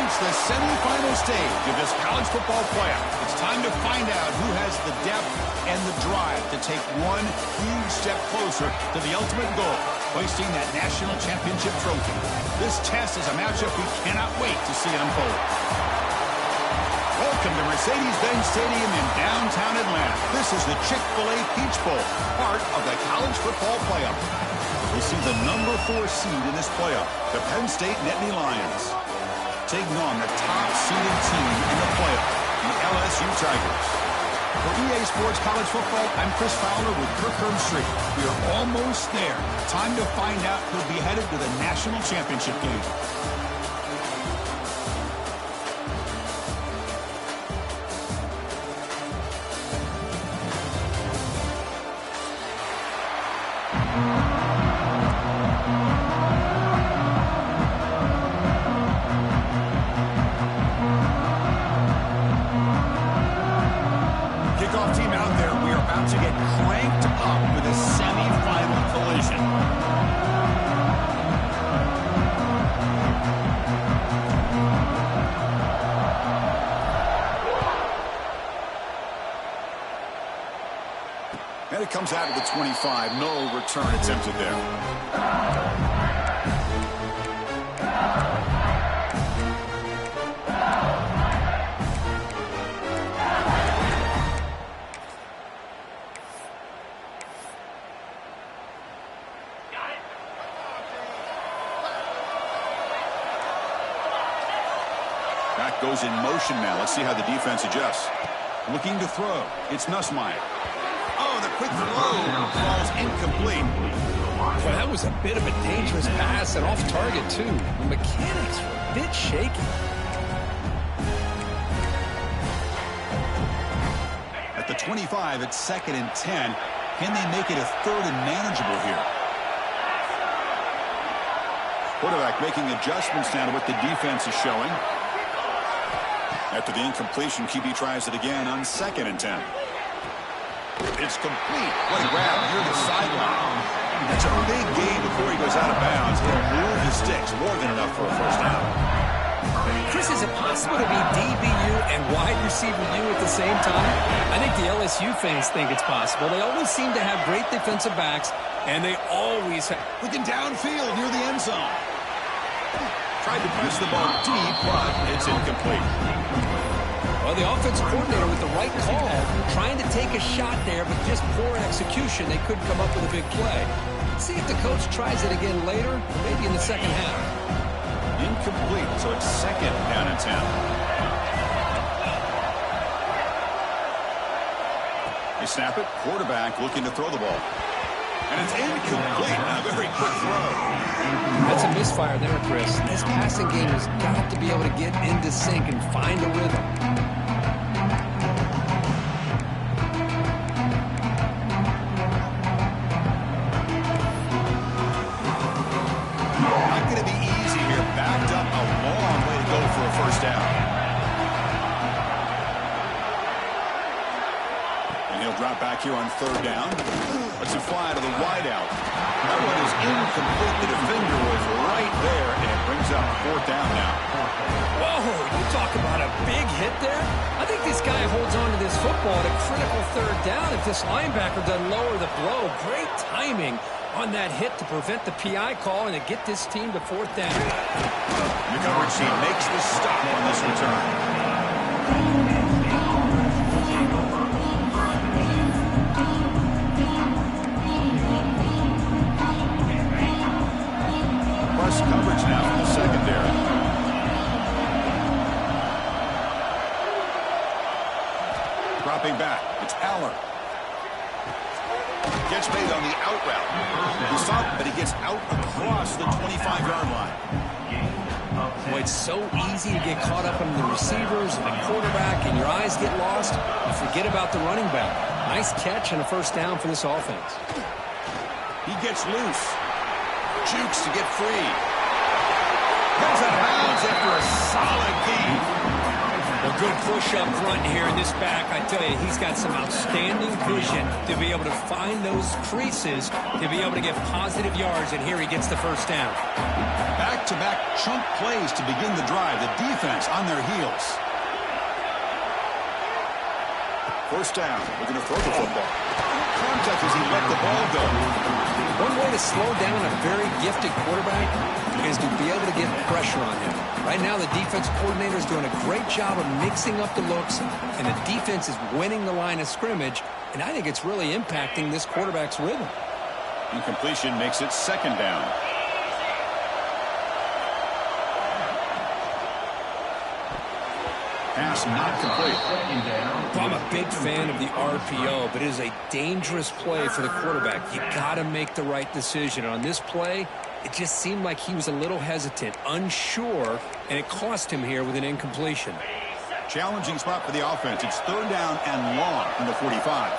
reached the semifinal stage of this college football playoff. It's time to find out who has the depth and the drive to take one huge step closer to the ultimate goal, hoisting that national championship trophy. This test is a matchup we cannot wait to see unfold. Welcome to Mercedes-Benz Stadium in downtown Atlanta. This is the Chick-fil-A Peach Bowl, part of the college football playoff. We'll see the number 4 seed in this playoff, the Penn State Nittany Lions, taking on the top-seeded team in the playoff, the LSU Tigers. For EA Sports College Football, I'm Chris Fowler with Kirk Herbstreit. We are almost there. Time to find out who'll be headed to the national championship game. And it comes out of the 25. No return attempted there. Back goes in motion now. Let's see how the defense adjusts. Looking to throw. It's Nussmeier. Oh, the quick throw falls incomplete. Well, that was a bit of a dangerous pass and off target, too. The mechanics were a bit shaky. At the 25, it's 2nd and 10. Can they make it a 3rd and manageable here? Quarterback making adjustments now to what the defense is showing. After the incompletion, QB tries it again on 2nd and 10. It's complete. What a grab near the sideline. That's a big gain before he goes out of bounds. He'll move the sticks. More than enough for a first down. Chris, is it possible to be DBU and wide receiver U at the same time? I think the LSU fans think it's possible. They always seem to have great defensive backs, and they always have... Looking downfield near the end zone. Tried to press the ball deep, but it's incomplete. Well, the offensive coordinator with the right call, trying to take a shot there, but just poor execution. They couldn't come up with a big play. See if the coach tries it again later, or maybe in the second half. Incomplete, so it's 2nd down and 10. They snap it. Quarterback looking to throw the ball. And it's incomplete. A very quick throw. That's a misfire there, Chris. This passing game has got to be able to get into sync and find a rhythm. Drop back here on 3rd down. Let's it fly to the wideout. That one is incomplete. The defender was right there, and it brings up 4th down now. Whoa, you talk about a big hit there. I think this guy holds on to this football at a critical 3rd down if this linebacker doesn't lower the blow. Great timing on that hit to prevent the PI call and to get this team to 4th down. The coverage team makes the stop on this return. Coverage now from the secondary. Dropping back. It's Aller. Gets made on the out route. He stopped, but he gets out across the 25-yard line. Boy, it's so easy to get caught up in the receivers and the quarterback, and your eyes get lost. You forget about the running back. Nice catch and a first down for this offense. He gets loose. Jukes to get free. Goes out of bounds after a solid gain. A good push up front here in this back. I tell you, he's got some outstanding vision to be able to find those creases, to be able to get positive yards, and here he gets the first down. Back back-to-back chunk plays to begin the drive. The defense on their heels. First down. We're going to throw the football. Contact as he let the ball go. One way to slow down a very gifted quarterback is to be able to get pressure on him. Right now, the defense coordinator is doing a great job of mixing up the looks, and the defense is winning the line of scrimmage, and I think it's really impacting this quarterback's rhythm. Incompletion makes it second down. Pass not complete. Well, I'm a big fan of the RPO, but it is a dangerous play for the quarterback. You got to make the right decision. On this play, it just seemed like he was a little hesitant, unsure, and it cost him here with an incompletion. Challenging spot for the offense. It's third down and long from the 45.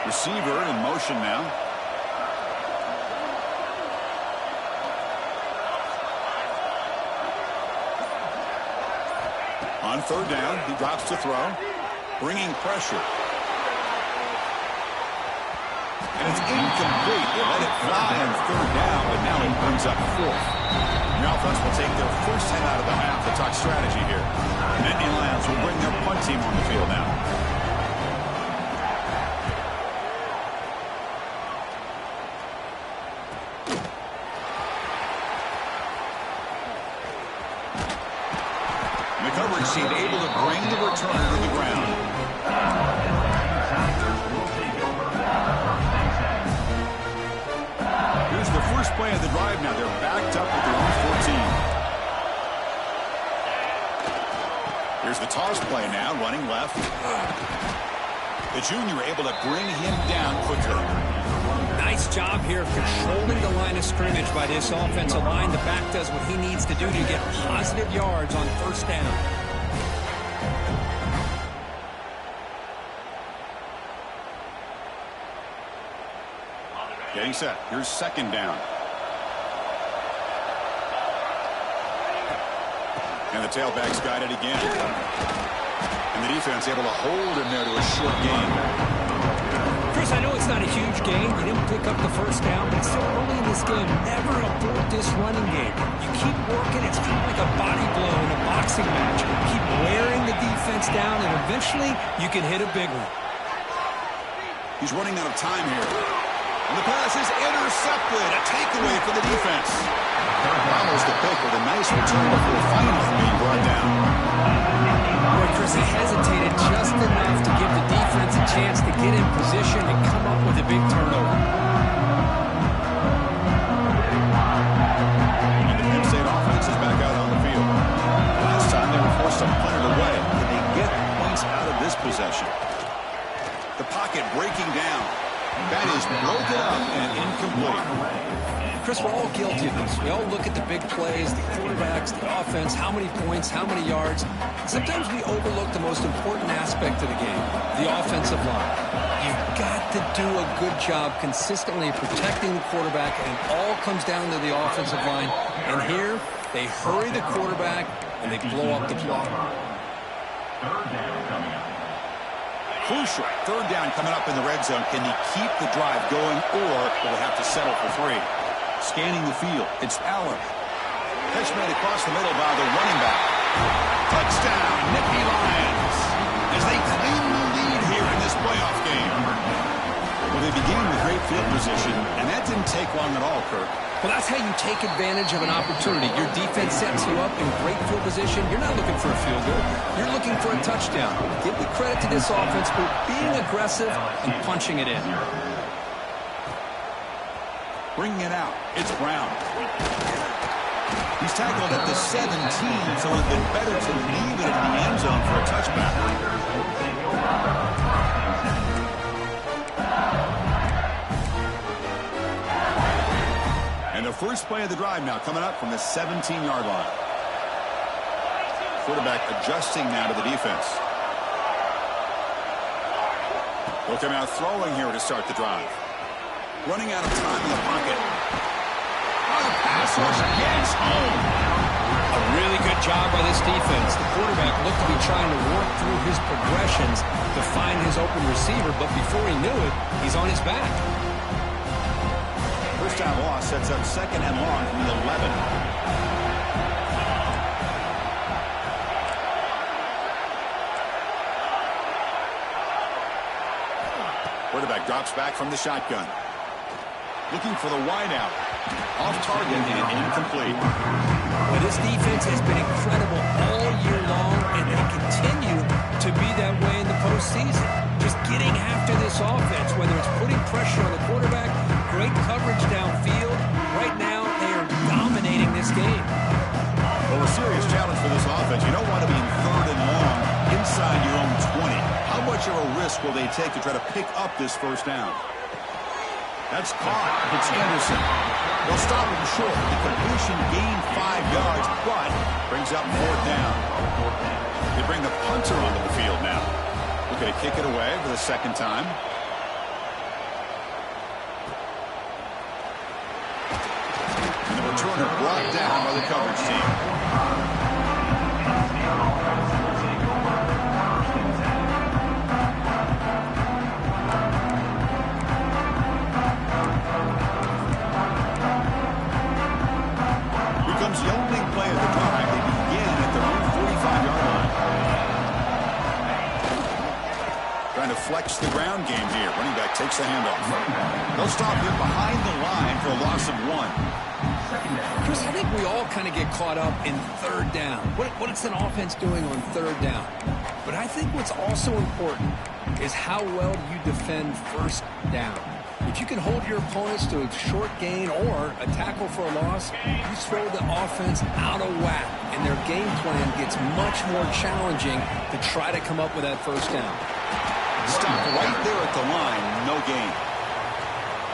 Receiver in motion now. On third down, he drops to throw, bringing pressure. And it's incomplete. They let it fly on third down, but now it brings up fourth. The offense will take their first 10 out of the half to talk strategy here. Nittany Lions will bring their punt team on the field now. The coverage team able to bring the returner to the ground. Here's the first play of the drive now. They're backed up at their own 14. Here's the toss play now, running left. The junior able to bring him down quicker. Nice job here of controlling the line of scrimmage by this offensive line. The back does what he needs to do to get positive yards on first down. Getting set. Here's second down. And the tailback's got it again. And the defense able to hold him there to a short gain. Chris, I know it's not a huge game. You didn't pick up the first down, but it's still early in this game. Never abort this running game. You keep working. It's kind of like a body blow in a boxing match. Keep wearing the defense down, and eventually you can hit a big one. He's running out of time here. And the pass is intercepted. A takeaway for the defense. Almost a pick with a nice return before finally being brought down. Boy, Chris, he hesitated just enough to give the defense a chance to get in position and come up with a big turnover. And the Penn State offense is back out on the field. Last time they were forced to punt it away. Can they get points out of this possession? The pocket breaking down. That is broken up and incomplete. Chris, we're all guilty of this. We all look at the big plays, the quarterbacks, the offense, how many points, how many yards. Sometimes we overlook the most important aspect of the game, the offensive line. You've got to do a good job consistently protecting the quarterback, and it all comes down to the offensive line. And here, they hurry the quarterback, and they blow up the play. Crucial. Third down coming up in the red zone. Can he keep the drive going, or will they have to settle for three? Scanning the field. It's Allen. Catch made across the middle by the running back. Touchdown, Nittany Lions, as they claim the lead here in this playoff game. Well, they began with great field position, and that didn't take long at all, Kirk. Well, that's how you take advantage of an opportunity. Your defense sets you up in great field position. You're not looking for a field goal. You're looking for a touchdown. Give the credit to this offense for being aggressive and punching it in. Bringing it out. It's Brown. He's tackled at the 17, so it's been better to leave it in the end zone for a touchback. And the first play of the drive now coming up from the 17-yard line. Quarterback adjusting now to the defense. Will come out throwing here to start the drive. Running out of time in the pocket. Oh, the pass rush gets home. A really good job by this defense. The quarterback looked to be trying to work through his progressions to find his open receiver, but before he knew it, he's on his back. First down loss sets up second and long from the 11. Quarterback drops back from the shotgun. Looking for the wide out. Off target and incomplete. Well, this defense has been incredible all year long, and they continue to be that way in the postseason. Just getting after this offense, whether it's putting pressure on the quarterback, great coverage downfield. Right now, they are dominating this game. Well, a serious challenge for this offense. You don't want to be in third and long inside your own 20. How much of a risk will they take to try to pick up this first down? That's caught. It's Anderson. They'll stop him short. The completion gained 5 yards, but brings up fourth down. They bring the punter onto the field now. Looking to kick it away for the second time. And the returner brought down by the coverage team. The opening play of the drive. They begin at their own 45-yard line. Trying to flex the ground game here. Running back takes the handoff. They'll stop him behind the line for a loss of 1. Chris, I think we all kind of get caught up in third down. What is an offense doing on third down? But I think what's also important is how well you defend first down. If you can hold your opponents to a short gain or a tackle for a loss, you throw the offense out of whack, and their game plan gets much more challenging to try to come up with that first down. Stop right there at the line, no gain.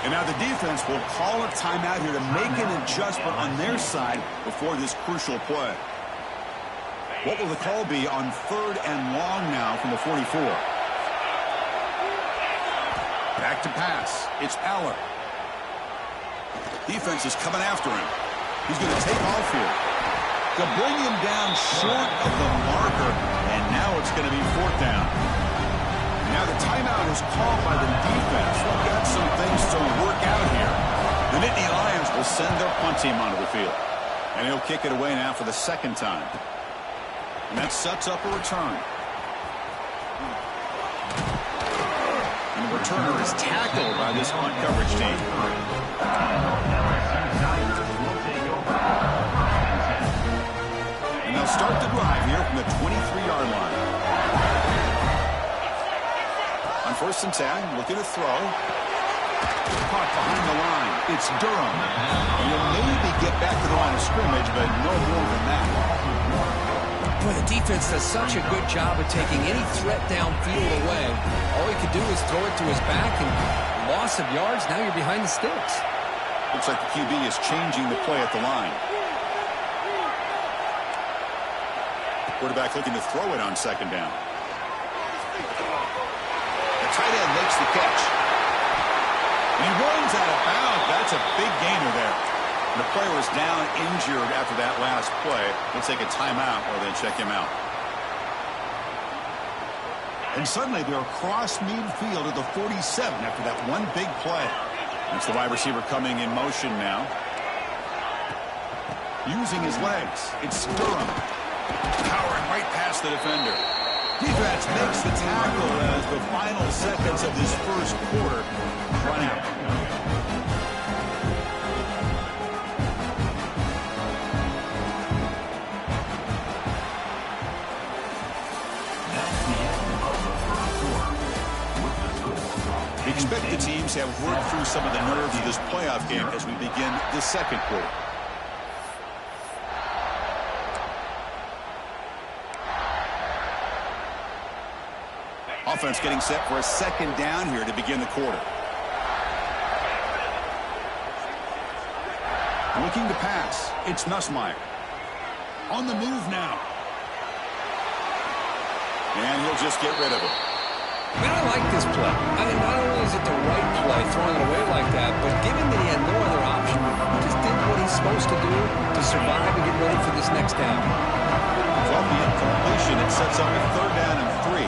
And now the defense will call a timeout here to make an adjustment on their side before this crucial play. What will the call be on third and long now from the 44? Back to pass. It's Aller. Defense is coming after him. He's going to take off here. They'll bring him down short of the marker, and now it's going to be fourth down. Now the timeout is called by the defense. They've got some things to work out here. The Nittany Lions will send their punt team onto the field. And he'll kick it away now for the second time. And that sets up a return. And the returner is tackled by this punt coverage team. And they'll start the drive here from the 23-yard line. On first and 10, looking to throw. Caught behind the line. It's Durham. And he'll maybe get back to the line of scrimmage, but no more than that. Boy, the defense does such a good job of taking any threat downfield away. All he could do is throw it to his back, and loss of yards, now you're behind the sticks. Looks like the QB is changing the play at the line. Quarterback looking to throw it on second down. The tight end makes the catch. And he runs out of bounds. That's a big gainer there. The player was down injured after that last play. We'll take a timeout or then check him out. And suddenly they're across midfield at the 47 after that one big play. That's the wide receiver coming in motion now. Using his legs. It's Durham. Powering right past the defender. Defense makes the tackle as the final seconds of this first quarter run out. We expect the teams to have worked through some of the nerves of this playoff game as we begin the second quarter. Offense getting set for a second down here to begin the quarter. Looking to pass. It's Nussmeier. On the move now. And he'll just get rid of it. Man, I like this play. I mean, not only is it the right play, throwing it away like that, but given that he had no other option, he just did what he's supposed to do to survive and get ready for this next down. From the incompletion, it sets up a 3rd down and 3.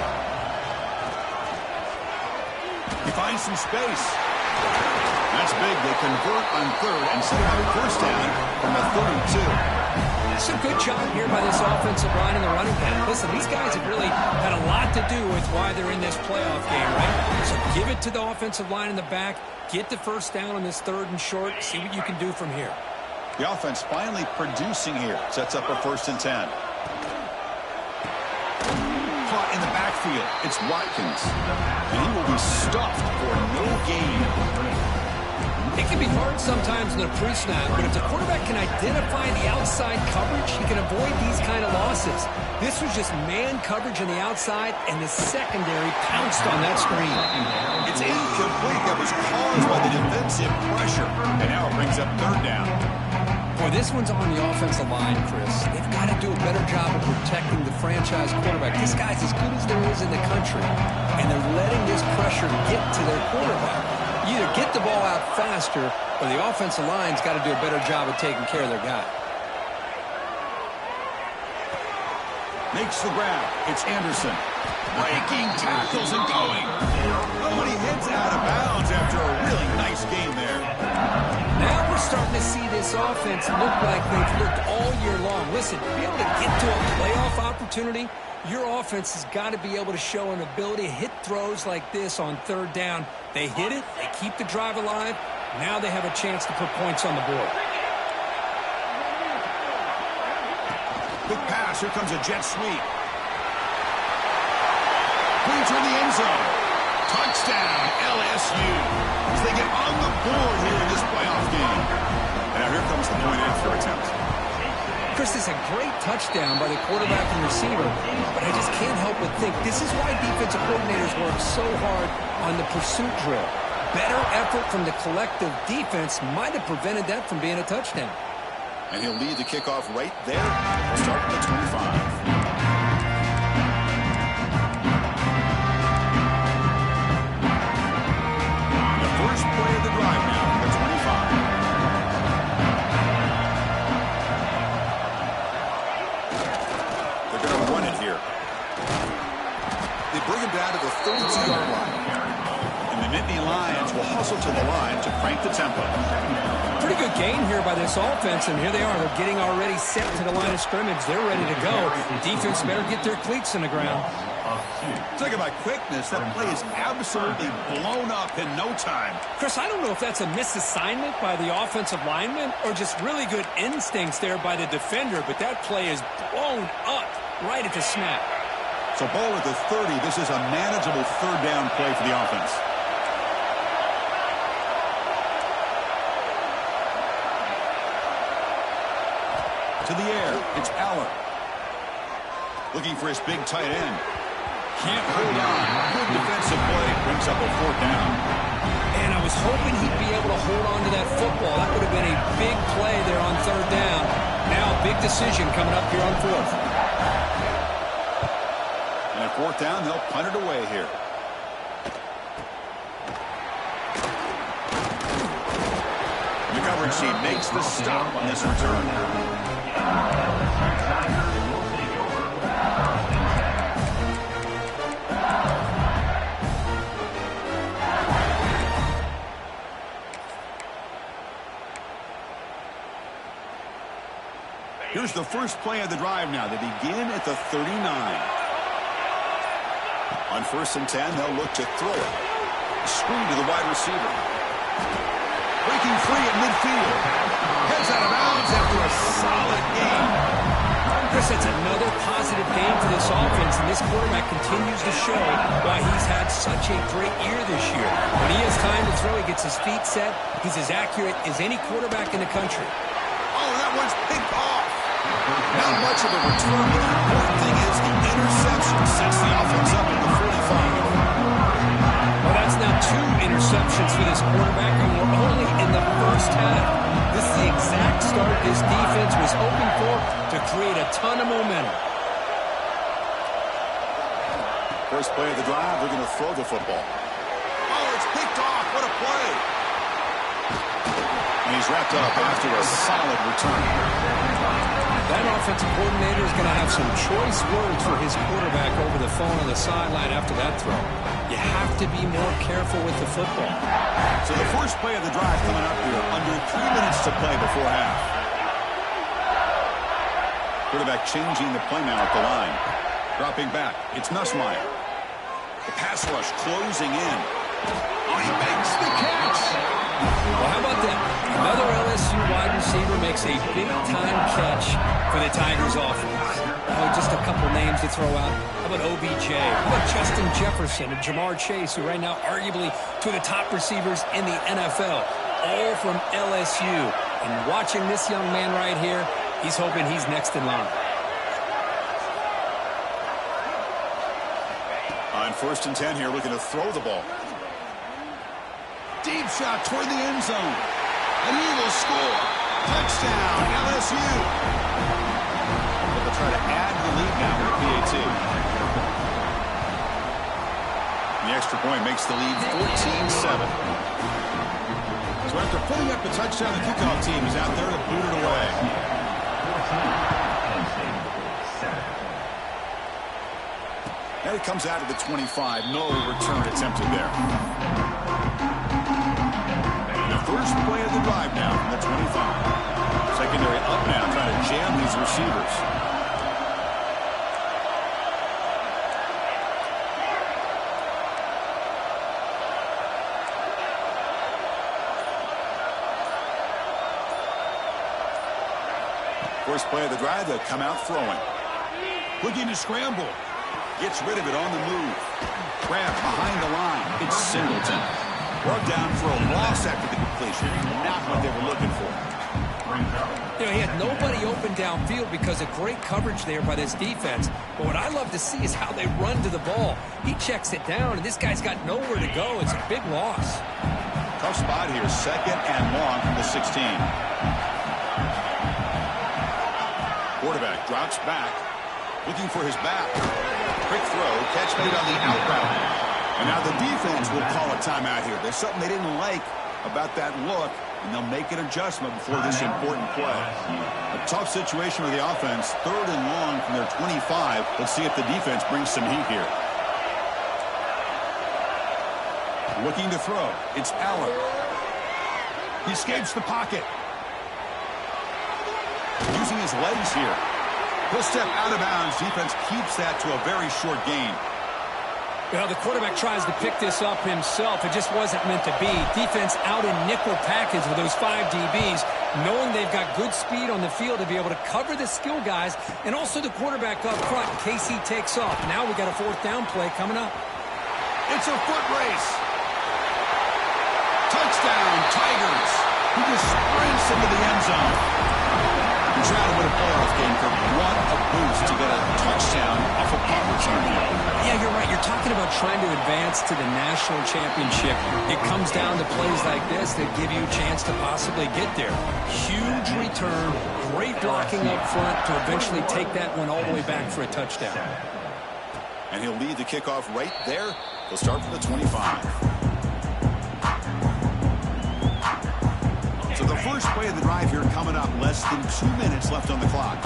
He finds some space. That's big. They convert on 3rd and set up a 1st down from a 32. It's a good job here by this offensive line in the running game. Listen, these guys have really had a lot to do with why they're in this playoff game, right? So give it to the offensive line in the back. Get the 1st down on this 3rd and short. See what you can do from here. The offense finally producing here. Sets up a 1st and 10. Caught in the backfield. It's Watkins. And he will be stuffed for no gain. It can be hard sometimes in a pre-snap, but if the quarterback can identify the outside coverage, he can avoid these kind of losses. This was just man coverage on the outside, and the secondary pounced on that screen. It's incomplete. That was caused by the defensive pressure, and now it brings up 3rd down. Boy, this one's on the offensive line, Chris. They've got to do a better job of protecting the franchise quarterback. This guy's as good as there is in the country, and they're letting this pressure get to their quarterback. You either get the ball out faster, or the offensive line's got to do a better job of taking care of their guy. Makes the grab. It's Anderson. Breaking tackles and going. Oh, and he heads out of bounds after a really nice game there. Now we're starting to see this offense look like they've looked all year long. Listen, to be able to get to a playoff opportunity, your offense has got to be able to show an ability to hit throws like this on 3rd down. They hit it, they keep the drive alive. Now they have a chance to put points on the board. Big pass. Here comes a jet sweep. Points in the end zone. Touchdown, LSU. As they get on the board here in this playoff game. And now here comes the point after attempt. Chris, this is a great touchdown by the quarterback and receiver, but I just can't help but think this is why defensive coordinators work so hard on the pursuit drill. Better effort from the collective defense might have prevented that from being a touchdown. And he'll lead the kickoff right there. Start at the 25. The first play of the drive now at the 25. They're going to run it here. They bring him down to the 32-yard line. And the Nittany Lions will hustle to the line to crank the tempo. Pretty good game here by this offense, and here they are. They're getting already set to the line of scrimmage. They're ready to go. Defense better get their cleats in the ground. Talk about quickness. That play is absolutely blown up in no time. Chris, I don't know if that's a misassignment by the offensive lineman or just really good instincts there by the defender, but that play is blown up right at the snap. So ball at the 30. This is a manageable 3rd down play for the offense. To the air, it's Aller. Looking for his big tight end. Can't hold on. Good defensive play. Brings up a 4th down. And I was hoping he'd be able to hold on to that football. That would have been a big play there on 3rd down. Now a big decision coming up here on 4th. And at 4th down, they'll punt it away here. The coverage team makes the stop on this return. Here's the first play of the drive now. They begin at the 39. On 1st and 10, they'll look to throw it. Screen to the wide receiver. Breaking free at midfield. Heads out of bounds after a solid game. Chris, it's another positive game for this offense, and this quarterback continues to show why he's had such a great year this year. When he has time to throw, he gets his feet set. He's as accurate as any quarterback in the country. Oh, that one's picked off. Not much of a return, but the important thing is the interception sets the offense up at the 45. Well, that's now 2 interceptions for this quarterback, and we're only in the first half. This is the exact start this defense was hoping for to create a ton of momentum. First play of the drive, they're going to throw the football. Oh, it's picked off. What a play. And he's wrapped up after a solid return. That offensive coordinator is going to have some choice words for his quarterback over the phone on the sideline after that throw. You have to be more careful with the football. So the first play of the drive coming up here, under 3 minutes to play before half. Quarterback changing the play now at the line. Dropping back, it's Nussmeier. The pass rush closing in. Oh, he makes the catch! Well, how about that? Another LSU wide receiver makes a big-time catch for the Tigers offense. Oh, just a couple names to throw out. How about OBJ? How about Justin Jefferson and Jamar Chase, who right now arguably two of the top receivers in the NFL, all from LSU. And watching this young man right here, he's hoping he's next in line. On 1st and 10 here, looking to throw the ball. Deep shot toward the end zone. An Eagles score. Touchdown, LSU. They'll try to add the lead now with PAT. The extra point makes the lead 14-7. So after putting up the touchdown, the kickoff team is out there to boot it away. And it comes out of the 25. No return attempted there. First play of the drive now from the 25. Secondary up now, trying to jam these receivers. First play of the drive, they'll come out throwing. Looking to scramble. Gets rid of it on the move. Grab behind the line. It's Singleton. Brought down for a loss after the completion. Not what they were looking for. You know, he had nobody open downfield because of great coverage there by this defense. But what I love to see is how they run to the ball. He checks it down, and this guy's got nowhere to go. It's a big loss. Tough spot here. 2nd and long from the 16. Quarterback drops back, looking for his back. Quick throw. Catch made on the out route. And now the defense will call a timeout here. There's something they didn't like about that look, and they'll make an adjustment before this important play. A tough situation with the offense. 3rd and long from their 25. Let's see if the defense brings some heat here. Looking to throw. It's Allen. He escapes the pocket. Using his legs here. He'll step out of bounds. Defense keeps that to a very short gain. Well, the quarterback tries to pick this up himself. It just wasn't meant to be. Defense out in nickel package with those 5 DBs, knowing they've got good speed on the field to be able to cover the skill guys, and also the quarterback up front in case he takes off. Now we got a 4th down play coming up. It's a foot race. Touchdown, Tigers. He just sprints into the end zone. You're trying to win a playoff game for what a boost to get a touchdown off a punt return. Yeah, you're right. You're talking about trying to advance to the national championship. It comes down to plays like this that give you a chance to possibly get there. Huge return, great blocking up front to eventually take that one all the way back for a touchdown. And he'll lead the kickoff right there. He'll start from the 25. So the first play of the drive here coming up. Less than 2 minutes left on the clock.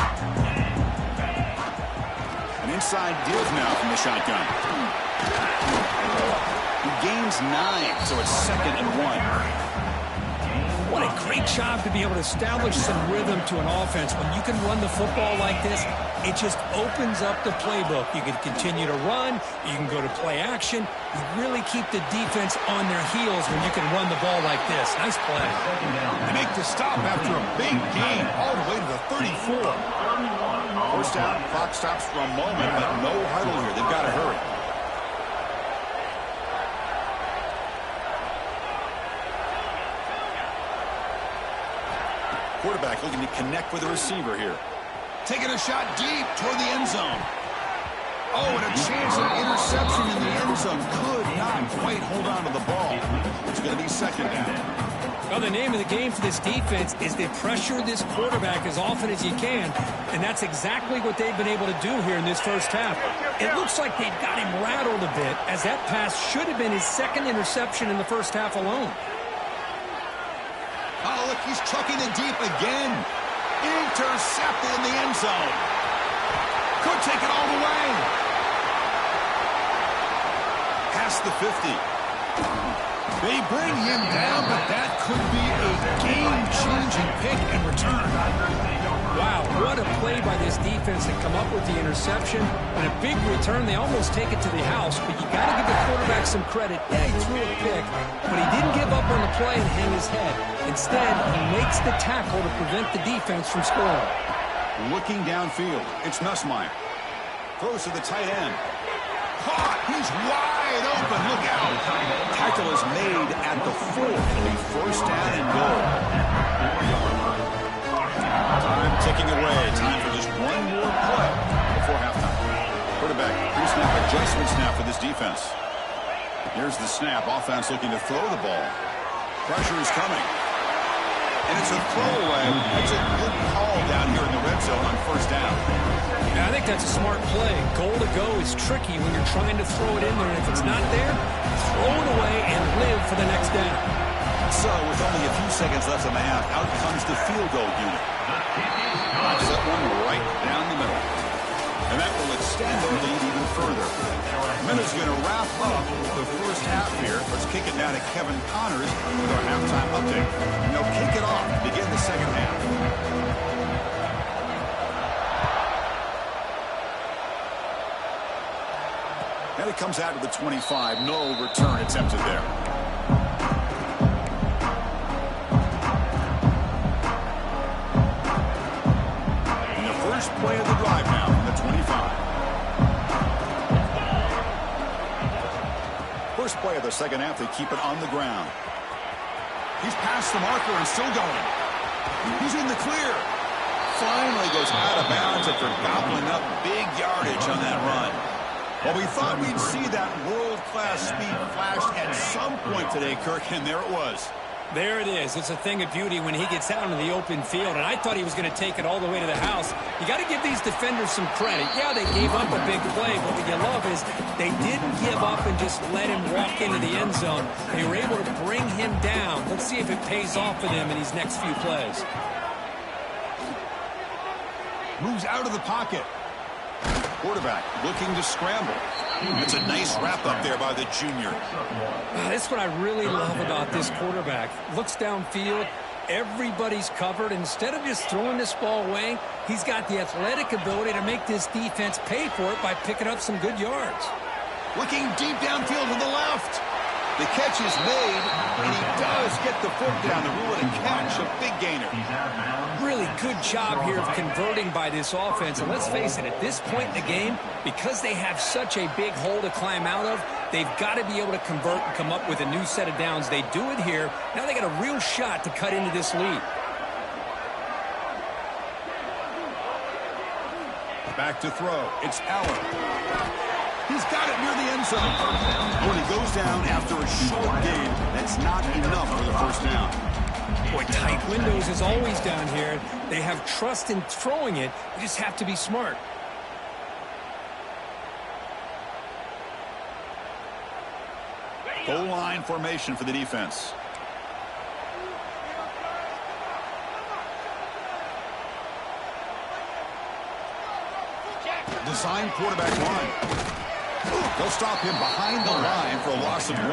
An inside give now from the shotgun. He gains 9, so it's 2nd and 1. What a great job to be able to establish some rhythm to an offense. When you can run the football like this, it just opens up the playbook. You can continue to run. You can go to play action. You really keep the defense on their heels when you can run the ball like this. Nice play. They make the stop after a big gain all the way to the 34. First down, clock stops for a moment, but no huddle here. They've got to hurry. Quarterback looking to connect with the receiver here. Taking a shot deep toward the end zone. Oh, and a chance of interception in the end zone. Could not quite hold on to the ball. It's going to be 2nd down. Well, the name of the game for this defense is to pressure this quarterback as often as you can, and that's exactly what they've been able to do here in this first half. It looks like they've got him rattled a bit, as that pass should have been his 2nd interception in the first half alone. Oh, look, he's chucking it deep again. Intercepted in the end zone. Could take it all the way. Past the 50. They bring him down, but that could be a game-changing pick and return. Wow, what a play by this defense to come up with the interception. And a big return, they almost take it to the house, but you got to give the quarterback some credit. Yeah, he threw a pick, but he didn't give up on the play and hang his head. Instead, he makes the tackle to prevent the defense from scoring. Looking downfield, it's Nussmeier. Throws to the tight end. Caught! He's wide open. Look out. Tackle is made at the 4. It'll be first down and goal. Time ticking away. Time for just one more play before halftime. Quarterback pre-snap adjustment snap for this defense. Here's the snap. Offense looking to throw the ball. Pressure is coming. And it's a throwaway. That's a good call down here in the red zone on first down. Yeah, I think that's a smart play. Goal to go is tricky when you're trying to throw it in there. And if it's not there, throw it away and live for the next down. So, with only a few seconds left in the half, out comes the field goal unit. Knocks that one right down the middle. And that will extend their lead even further. Minute's going to wrap up the first half here. Let's kick it down to Kevin Connors with our halftime update. And they'll kick it off to begin the second half. And it comes out to the 25. No return attempted there. And the first play of the drive now from the 25. First play of the second half, they keep it on the ground. He's past the marker and still going. He's in the clear. Finally goes out of bounds after gobbling up big yardage on that run. Well, we thought we'd see that world-class speed flash at some point today, Kirk, and there it was. There it is. It's a thing of beauty when he gets out into the open field, and I thought he was going to take it all the way to the house. You got to give these defenders some credit. Yeah, they gave up a big play, but what you love is they didn't give up and just let him walk into the end zone. They were able to bring him down. Let's see if it pays off for them in these next few plays. Moves out of the pocket. Quarterback looking to scramble. It's a nice wrap up there by the junior. That's what I really love about this quarterback. Looks downfield. Everybody's covered. Instead of just throwing this ball away, he's got the athletic ability to make this defense pay for it by picking up some good yards. Looking deep downfield to the left. The catch is made, and he does get the foot down to rule it a catch, a big gainer. Really good job here of converting by this offense. And let's face it, at this point in the game, because they have such a big hole to climb out of, they've got to be able to convert and come up with a new set of downs. They do it here. Now they got a real shot to cut into this lead. Back to throw. It's Allen. He's got it near the end zone. When he goes down after a short gain, that's not enough for the first down. Boy, tight windows is always down here. They have trust in throwing it. You just have to be smart. Goal line formation for the defense. Design quarterback run. They'll stop him behind the line for a loss of 1.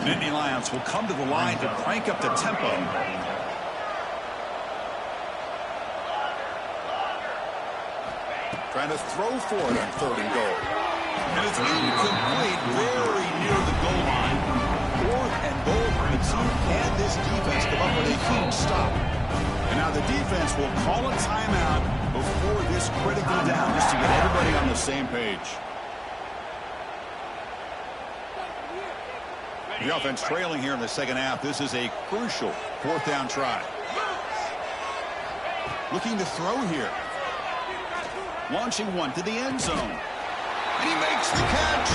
Nittany Lions will come to the line to crank up the tempo. Trying to throw for it on 3rd and goal. And it's incomplete, very near the goal line. 4th and goal for the team. Can this defense come up with a huge stop? And now the defense will call a timeout before this critical down just to get everybody on the same page. The offense trailing here in the second half. This is a crucial 4th down try. Looking to throw here. Launching one to the end zone. And he makes the catch.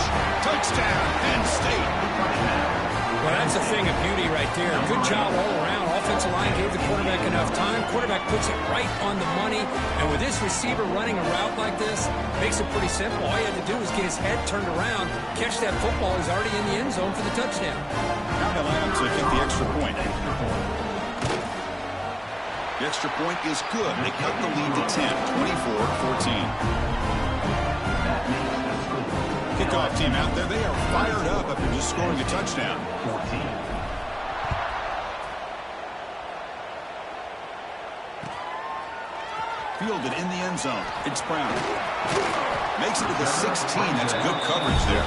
Touchdown, Penn State. Well, that's a thing of beauty right there. Good job all around. Offensive line gave the quarterback enough time. Quarterback puts it right on the money. And with this receiver running a route like this, makes it pretty simple. All you have to do is get his head turned around, catch that football. He's already in the end zone for the touchdown. Now the Lions kick the extra point. The extra point is good. They cut the lead to 10, 24-14. Kickoff team out there. They are fired up after just scoring a touchdown. Fielded in the end zone. It's Brown. Makes it to the 16. That's good coverage there.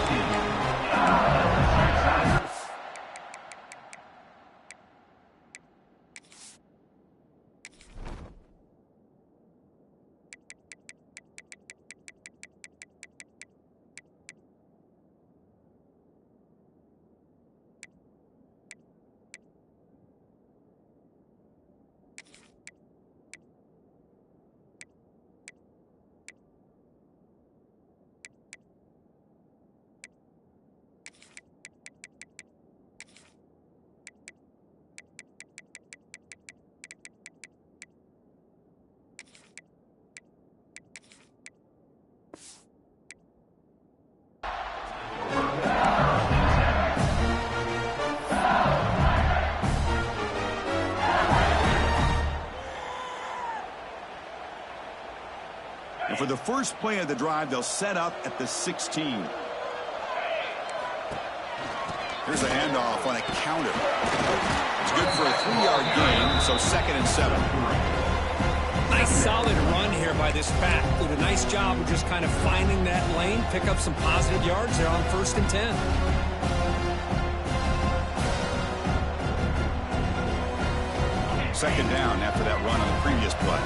And for the first play of the drive, they'll set up at the 16. Here's a handoff on a counter. It's good for a 3-yard gain, so 2nd and 7. Nice solid run here by this back. Did a nice job of just kind of finding that lane, pick up some positive yards there on 1st and 10. Second down after that run on the previous play.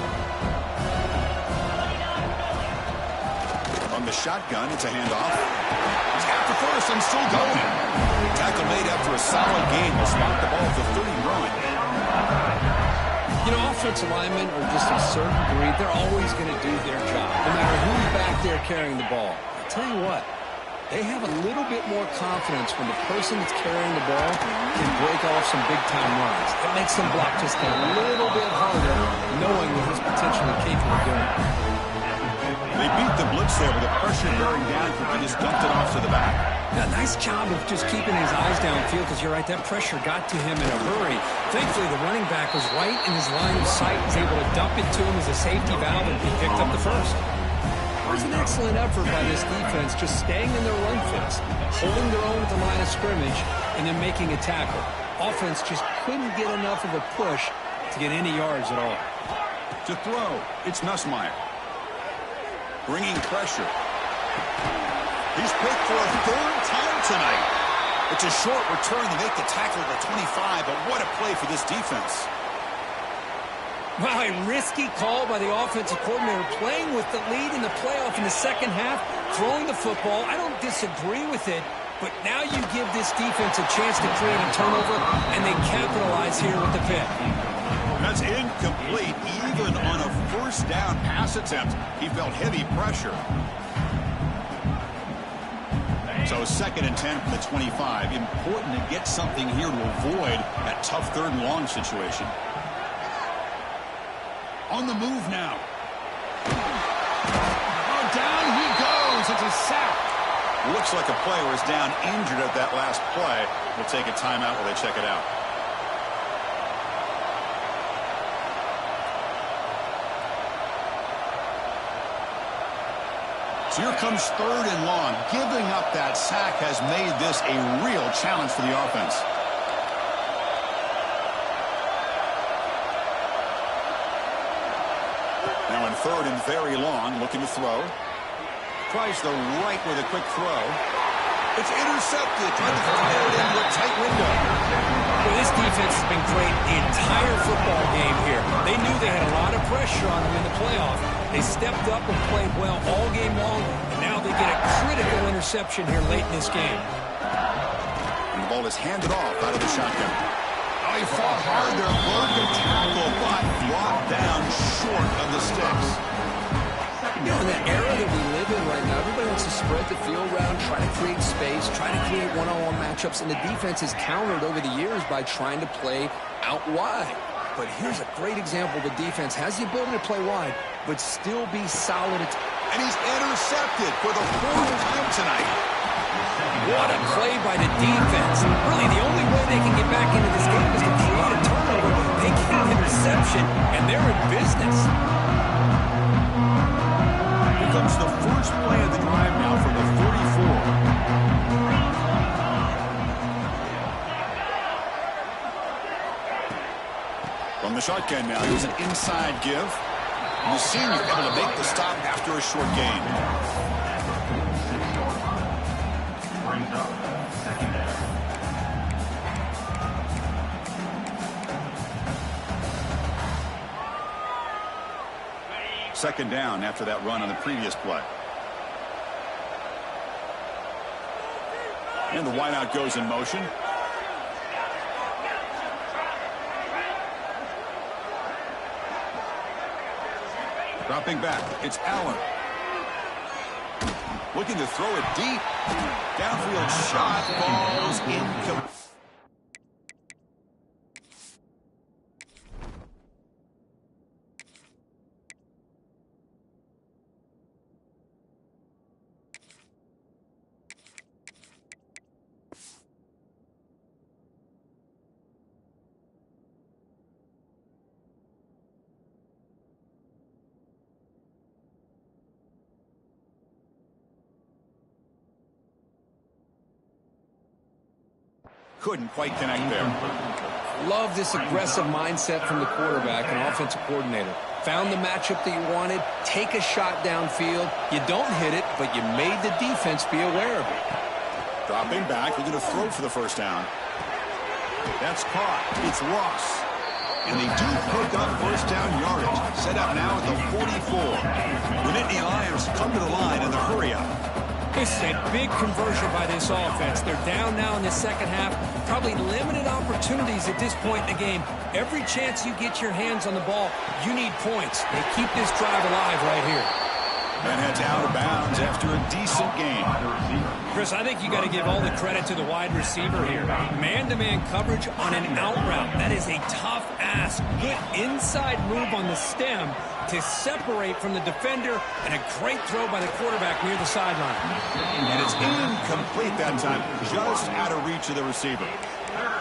On the shotgun, it's a handoff. He's after first and still going. Tackle made after a solid gain. Will spot the ball at the 30-yard. You know, offensive linemen are just a certain breed. They're always going to do their job, no matter who's back there carrying the ball. I'll tell you what, they have a little bit more confidence when the person that's carrying the ball can break off some big-time runs. It makes them block just a little bit harder, knowing what he's potentially capable of doing. They beat the blitz there with the pressure bearing down. He just dumped it off to the back. Yeah, nice job of just keeping his eyes downfield, because you're right, that pressure got to him in a hurry. Thankfully, the running back was right in his line of sight, was able to dump it to him as a safety valve, and he picked up the first. It was an excellent effort by this defense, just staying in their run fits, holding their own at the line of scrimmage, and then making a tackle. Offense just couldn't get enough of a push to get any yards at all. To throw, it's Nussmeier. Bringing pressure. He's picked for a 3rd time tonight. It's a short return to make the tackle at the 25, but what a play for this defense. Wow, a risky call by the offensive coordinator, playing with the lead in the playoff in the second half, throwing the football. I don't disagree with it, but now you give this defense a chance to create a turnover, and they capitalize here with the pick. That's incomplete. Even on a 1st down pass attempt, he felt heavy pressure. So 2nd and 10 from the 25. Important to get something here to avoid that tough 3rd and long situation. On the move now. Oh, down he goes. It's a sack. Looks like a player is down injured at that last play. We'll take a timeout while they check it out. So here comes 3rd and long. Giving up that sack has made this a real challenge for the offense. Now in 3rd and very long, looking to throw. Tries the right with a quick throw. It's intercepted. Trying to fire it into a tight window. Well, this defense has been great the entire football game here. They knew they had a lot of pressure on them in the playoff. They stepped up and played well all game long, and now they get a critical interception here late in this game. And the ball is handed off out of the shotgun. Oh, he fought hard there. Broken tackle, but brought down short of the sticks. You know, in the era that we live in right now, everybody wants to spread the field around, try to create space, try to create one-on-one matchups, and the defense has countered over the years by trying to play out wide. But here's a great example. The defense has the ability to play wide, but still be solid. And he's intercepted for the 4th time tonight. What a play by the defense. Really, the only way they can get back into this game is to create a turnover. They get an interception interception, and they're in business. Here comes the first play of the drive now from the 44. From the shotgun now, here's an inside give. And the senior able to make the stop after a short gain. Second down after that run on the previous play. And the wideout goes in motion. Dropping back, it's Allen. Looking to throw it deep. Downfield shot falls incomplete. Couldn't quite connect there. Love this aggressive mindset from the quarterback and offensive coordinator. Found the matchup that you wanted, take a shot downfield. You don't hit it, but you made the defense be aware of it. Dropping back, looking to throw for the first down. That's caught. It's Ross. And they do pick up first down yardage. Set up now at the 44. The Nittany Lions come to the line in the hurry-up. This is a big conversion by this offense. They're down now in the second half. Probably limited opportunities at this point in the game. Every chance you get your hands on the ball, you need points. They keep this drive alive right here. And heads out of bounds after a decent game. Chris, I think you got to give all the credit to the wide receiver here. Man-to-man coverage on an out route. That is a tough ask. Good inside move on the stem to separate from the defender, and a great throw by the quarterback near the sideline. And it's incomplete that time, just out of reach of the receiver.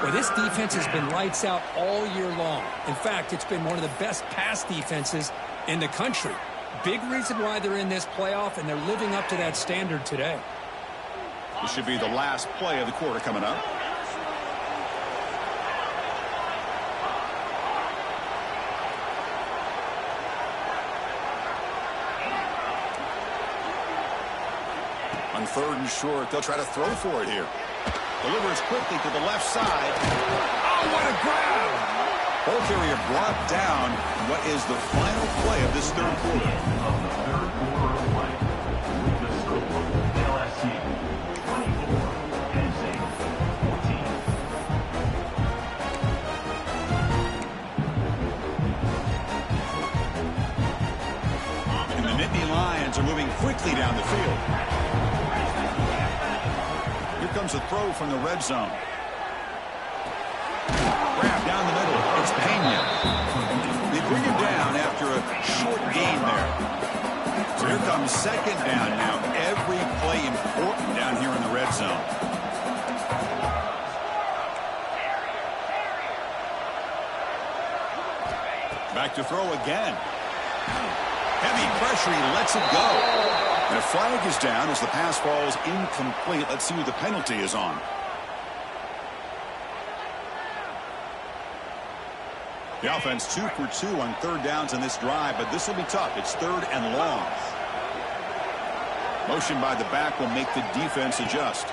Well, this defense has been lights out all year long. In fact, it's been one of the best pass defenses in the country. Big reason why they're in this playoff, and they're living up to that standard today. This should be the last play of the quarter coming up. On third and short, they'll try to throw for it here. Delivers quickly to the left side. Oh, what a grab! Ball carrier brought down. What is the final play of this third quarter? And the Nittany Lions are moving quickly down the field. Here comes a throw from the red zone. Grab down the middle. It's Pena. They bring him down after a short gain there. So here comes second down now. Every play important down here in the red zone. Back to throw again. Heavy pressure. He lets it go. And a flag is down as the pass falls incomplete. Let's see who the penalty is on. The offense 2 for 2 on third downs in this drive, but this will be tough. It's third and long. Motion by the back will make the defense adjust.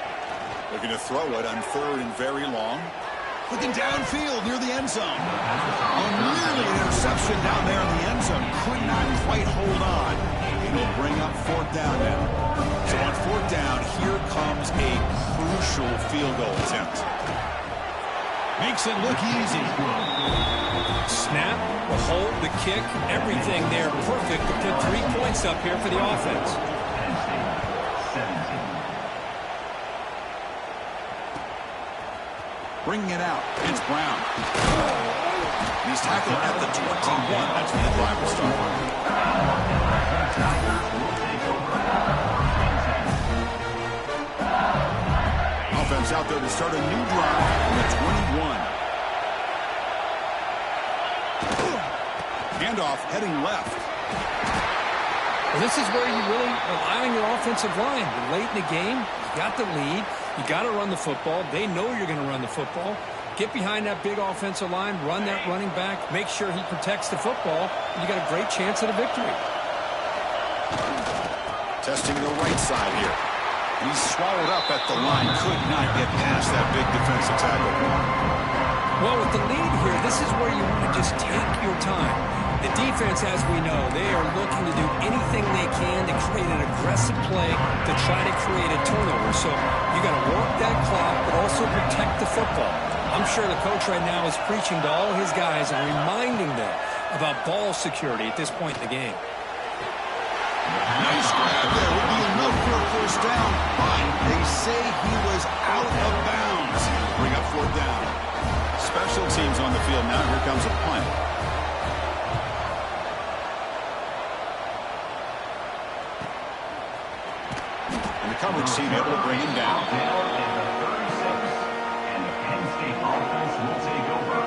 Looking to throw it on third and very long. Looking downfield near the end zone. And nearly an interception down there in the end zone. Could not quite hold on. It'll bring up fourth down now. So on fourth down, here comes a crucial field goal attempt. Makes it look easy. Snap, the hold, the kick, everything there perfect to put 3 points up here for the offense. Bringing it out, it's Brown. He's tackled at the 21. That's when the drive will start. Offense out there to start a new drive on the 21. Handoff heading left. Well, this is where you really rely on your offensive line. You're late in the game. You got the lead. You got to run the football. They know you're going to run the football. Get behind that big offensive line. Run that running back. Make sure he protects the football. And you got a great chance at a victory. Testing the right side here. He's swallowed up at the line. Could not get past that big defensive tackle. Well, with the lead here, this is where you want to just take your time. The defense, as we know, they are looking to do anything they can to create an aggressive play to try to create a turnover. So you got to work that clock, but also protect the football. I'm sure the coach right now is preaching to all his guys and reminding them about ball security at this point in the game. Nice grab there. Would be enough for a first down, but they say he was out of bounds. Bring up fourth down. Special teams on the field now. Here comes a punt. And the coverage team able to bring him down. And the Penn State offense will take over.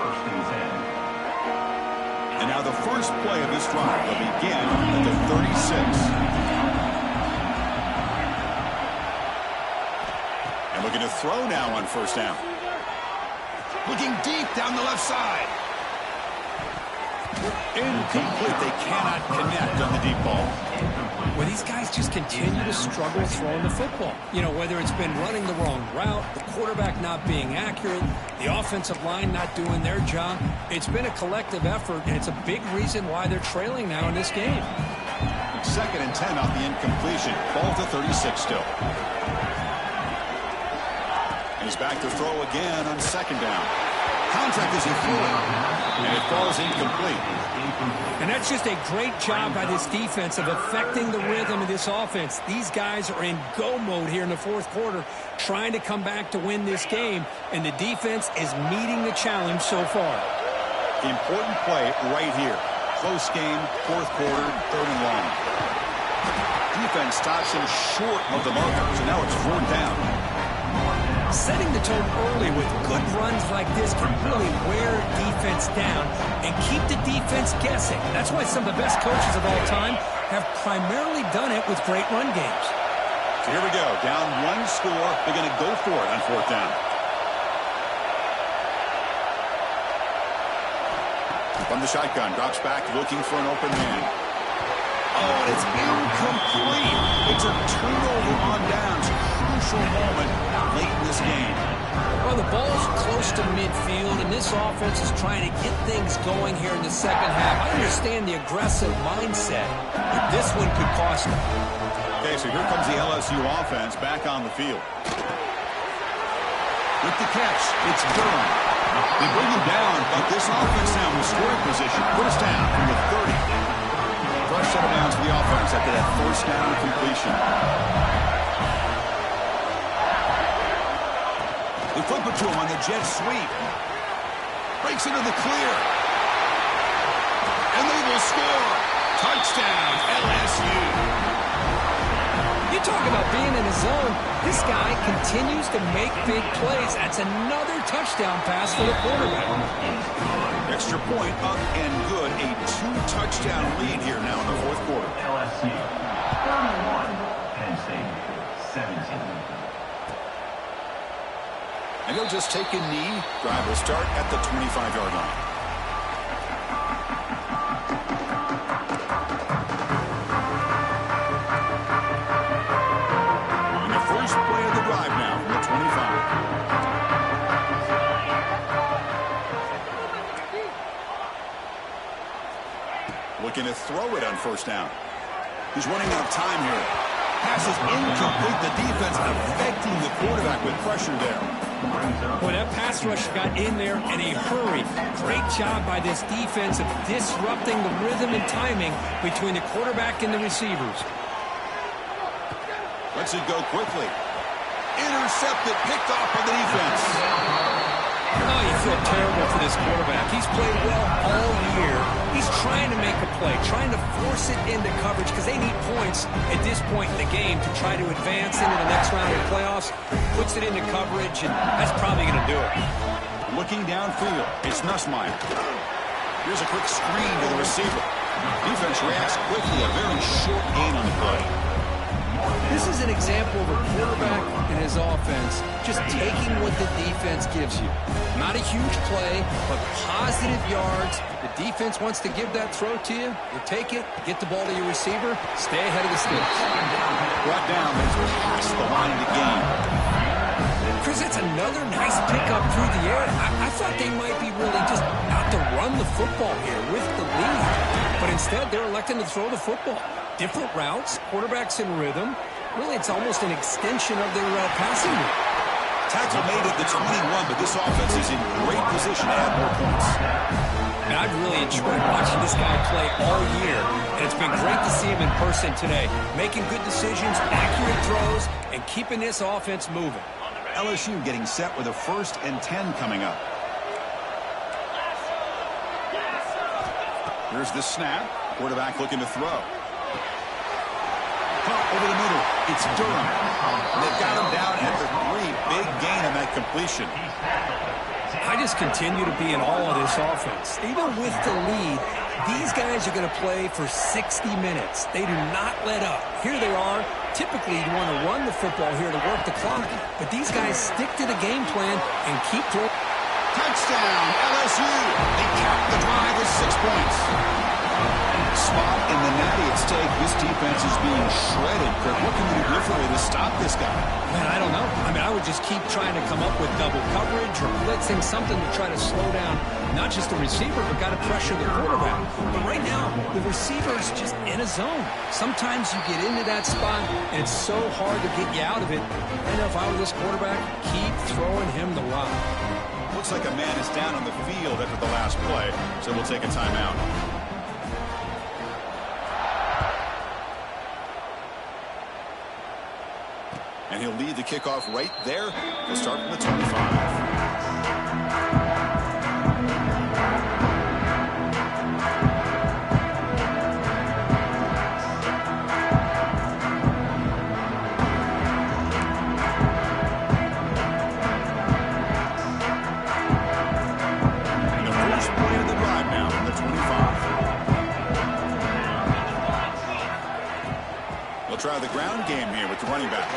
1st and 10. And now the first play of this drive will begin at the 36. And looking to throw now on first down. Looking deep down the left side. Incomplete. They cannot connect on the deep ball. Well, these guys just continue to struggle throwing the football. You know, whether it's been running the wrong route, the quarterback not being accurate, the offensive line not doing their job. It's been a collective effort, and it's a big reason why they're trailing now in this game. 2nd and 10 off the incompletion. Ball to 36 still. And he's back to throw again on 2nd down. Contact as he threw it, and it falls incomplete. And that's just a great job by this defense of affecting the rhythm of this offense. These guys are in go mode here in the 4th quarter, trying to come back to win this game, and the defense is meeting the challenge so far. Important play right here. Close game, 4th quarter, 3rd and long. Defense stops him short of the marker, so now it's 4th down. Setting the tone early with good runs like this can really wear defense down and keep the defense guessing. That's why some of the best coaches of all time have primarily done it with great run games. So here we go. Down 1 score. They're going to go for it on 4th down. From the shotgun, drops back, looking for an open man. Oh, and it's incomplete. It's a turnover on downs. Crucial moment late in this game. Well, the ball's close to midfield, and this offense is trying to get things going here in the 2nd half. I understand the aggressive mindset, but this one could cost them. Okay, so here comes the LSU offense back on the field. With the catch, it's Durham. They bring him down, but this offense now in scoring position. First down from the 30. Fresh set of downs for the offense after that first down completion. They flip it to him on the jet sweep. Breaks into the clear. And they will score. Touchdown, LSU. You talk about being in the zone. This guy continues to make big plays. That's another touchdown pass for the quarterback. Extra point up and good. A 2-touchdown lead here now in the 4th quarter. LSU 31, Penn State 17. And he'll just take a knee. Drive will start at the 25-yard line. And the first play of the drive now from the 25. Looking to throw it on first down. He's running out of time here. Pass is incomplete. The defense affecting the quarterback with pressure there. Well, that pass rush got in there in a hurry. Great job by this defense of disrupting the rhythm and timing between the quarterback and the receivers. Lets it go quickly. Intercepted, picked off by the defense. Oh, you feel terrible for this quarterback. He's played well all year. He's trying to make a play, trying to force it into coverage because they need points at this point in the game to try to advance into the next round of the playoffs. Puts it into coverage, and that's probably going to do it. Looking downfield, it's Nussmeier. Here's a quick screen to the receiver. Defense reacts quickly. A very short gain on the play. This is an example of a quarterback and his offense just taking what the defense gives you. Not a huge play, but positive yards. The defense wants to give that throw to you. You take it, get the ball to your receiver, stay ahead of the sticks. Brought down, but it's past the line of the game. Chris, that's another nice pickup through the air. I thought they might be really just out to run the football here with the lead. But instead, they're electing to throw the football. Different routes, quarterbacks in rhythm. Really, it's almost an extension of their passing. Tackle made at the 21, but this offense is in great position to add more points. And I've really enjoyed watching this guy play all year. And it's been great to see him in person today. Making good decisions, accurate throws, and keeping this offense moving. LSU getting set with a 1st and 10 coming up. Here's the snap. Quarterback looking to throw. Caught over the middle. It's Durham. They've got him down at the 3. Big gain on that completion. I just continue to be in awe of this offense. Even with the lead, these guys are going to play for 60 minutes. They do not let up. Here they are. Typically, you want to run the football here to work the clock, but these guys stick to the game plan and keep throwing. Touchdown, LSU. They cap the drive with 6 points. Spot in the natty at stake. This defense is being shredded. Kirk, what can you do differently to stop this guy? Man, I don't know. I mean, I would just keep trying to come up with double coverage or blitzing, something to try to slow down not just the receiver, but got to pressure the quarterback. But right now, the receiver's just in a zone. Sometimes you get into that spot, and it's so hard to get you out of it. I know if I were this quarterback, keep throwing him the rock. Looks like a man is down on the field after the last play, so we'll take a timeout. And he'll lead the kickoff right there. He'll start from the 25. And the first play of the drive now from the 25. They'll try the ground game here with the running back.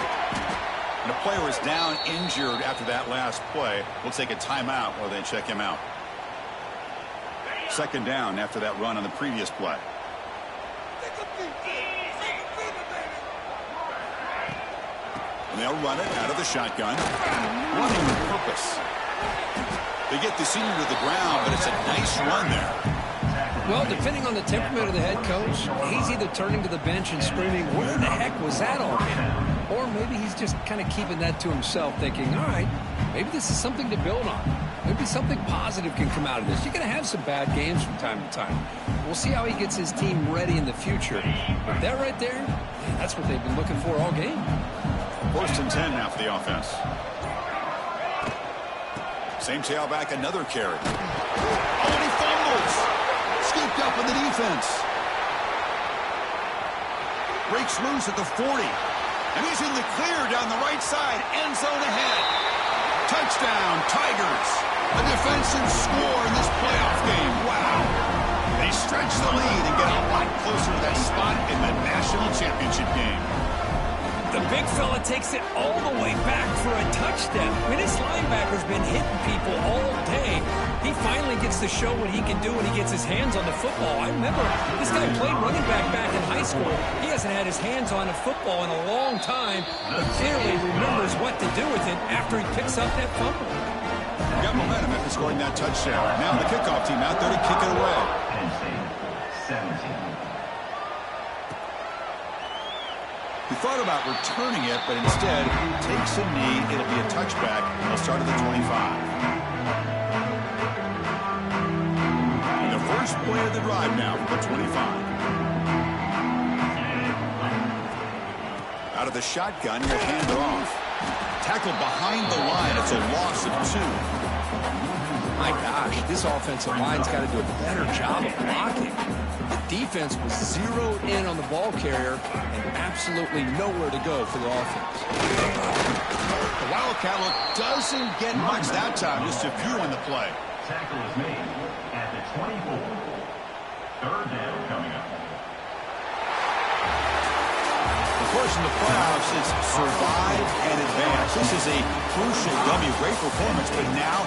And the player is down injured after that last play. We'll take a timeout while they check him out. 2nd down after that run on the previous play. And they'll run it out of the shotgun. Running with purpose. They get the senior to the ground, but it's a nice run there. Well, depending on the temperament of the head coach, he's either turning to the bench and screaming, where the heck was that all in? Or maybe he's just kind of keeping that to himself, thinking, all right, maybe this is something to build on. Maybe something positive can come out of this. You're going to have some bad games from time to time. We'll see how he gets his team ready in the future. But that right there, that's what they've been looking for all game. 1st and 10 now for the offense. Same tailback, another carry. Oh, and he fumbles. Scooped up in the defense. Breaks loose at the 40. And he's in the clear down the right side. End zone ahead. Touchdown, Tigers. A defensive score in this playoff game. Wow. They stretch the lead and get a lot closer to that spot in the national championship game. The big fella takes it all the way back for a touchdown. I mean, this linebacker's been hitting people all day. He finally gets to show what he can do when he gets his hands on the football. I remember this guy played running back in high school. He hasn't had his hands on a football in a long time, but clearly remembers what to do with it after he picks up that fumble. Got momentum after scoring that touchdown. Now the kickoff team out there to kick it away. Penn State, 17. He thought about returning it, but instead takes a knee. It'll be a touchback. He'll start at the 25. And the first play of the drive now from the 25. Out of the shotgun, he'll hand it off. Tackled behind the line. It's a loss of 2. My gosh, this offensive line's got to do a better job of blocking. The defense was zeroed in on the ball carrier and absolutely nowhere to go for the offense. The Wildcat look doesn't get much that time, just a few on the play. Tackle is made at the 24. Third down coming up. Of course, in the playoffs, it's survive and advance. This is a crucial W. Great performance, but now